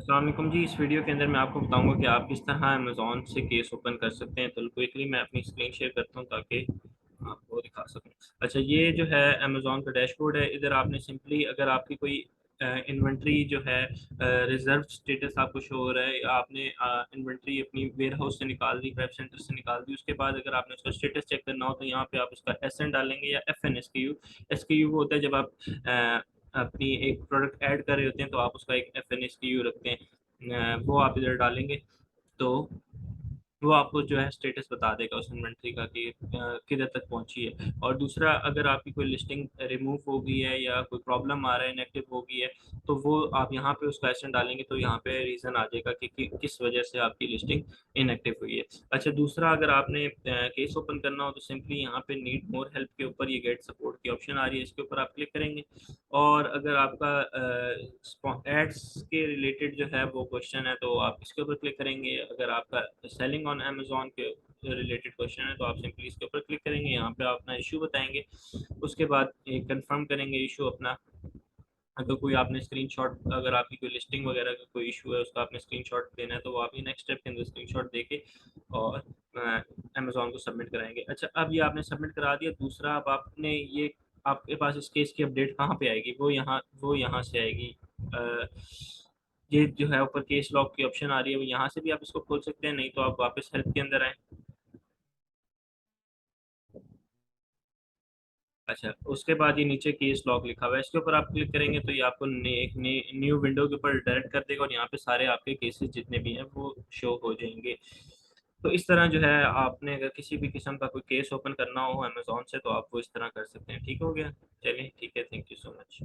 अस्सलाम वालेकुम जी। इस वीडियो के अंदर मैं आपको बताऊंगा कि आप किस तरह अमेज़ॉन से केस ओपन कर सकते हैं। तो क्विकली मैं अपनी स्क्रीन शेयर करता हूं ताकि आपको दिखा सकूं। अच्छा, ये जो है अमेज़ॉन का डैशबोर्ड है। इधर आपने सिंपली अगर आपकी कोई इन्वेंट्री जो है रिजर्व स्टेटस आपको शो हो रहा है, या आपने इन्वेंट्री अपनी वेयर हाउस से निकाल दी, प्रेप सेंटर से निकाल दी, उसके बाद अगर आपने उसका स्टेटस चेक करना हो तो यहाँ पे आप उसका एस एन डालेंगे या एफ एन एस के यू। एस के यू वो होता है जब आप अपनी एक प्रोडक्ट ऐड कर रहे होते हैं तो आप उसका एक एफ एन एस की यू रखते हैं। वो आप इधर डालेंगे तो वो आपको जो है स्टेटस बता देगा उस इन्वेंट्री का कि किधर तक पहुंची है। और दूसरा, अगर आपकी कोई लिस्टिंग रिमूव हो गई है या कोई प्रॉब्लम आ रहा है, इनएक्टिव हो गई है, तो वो आप यहाँ पे उसका एक्शन डालेंगे तो यहाँ पे रीज़न आ जाएगा कि किस वजह से आपकी लिस्टिंग इनएक्टिव हुई है। अच्छा, दूसरा, अगर आपने केस ओपन करना हो तो सिंपली यहाँ पे नीड मोर हेल्प के ऊपर ये गेट सपोर्ट की ऑप्शन आ रही है, इसके ऊपर आप क्लिक करेंगे। और अगर आपका एड्स के रिलेटेड जो है वो क्वेश्चन है तो आप इसके ऊपर क्लिक करेंगे। अगर आपका सेलिंग ऑन अमेजोन के रिलेटेड क्वेश्चन है तो आप सिंपली इसके ऊपर क्लिक करेंगे। यहाँ पे आप अपना इशू बताएंगे, उसके बाद कंफर्म करेंगे इशू अपना। अगर कोई आपने स्क्रीनशॉट, अगर आपकी कोई लिस्टिंग वगैरह का कोई इशू है उसका आपने स्क्रीनशॉट देना है तो वो आप ये नेक्स्ट स्टेप के अंदर स्क्रीनशॉट देके और अमेजोन को सबमिट कराएंगे। अच्छा, अब ये आपने सबमिट करा दिया। दूसरा, अब आपने ये, आपके पास इस केस की अपडेट कहाँ पे आएगी? वो यहाँ से आएगी। अ, ये जो है ऊपर केस लॉग की ऑप्शन आ रही है, वो यहाँ से भी आप इसको खोल सकते हैं, नहीं तो आप वापस हेल्प के अंदर आए। अच्छा, उसके बाद ये नीचे केस लॉग लिखा हुआ है, इसके ऊपर आप क्लिक करेंगे तो ये आपको एक न्यू विंडो के ऊपर डायरेक्ट कर देगा और यहाँ पे सारे आपके केसेस जितने भी हैं वो शो हो जाएंगे। तो इस तरह जो है, आपने अगर किसी भी किस्म का कोई केस ओपन करना हो अमेजोन से तो आप वो इस तरह कर सकते हैं। ठीक हो गया? चलिए, ठीक है, थैंक यू सो मच।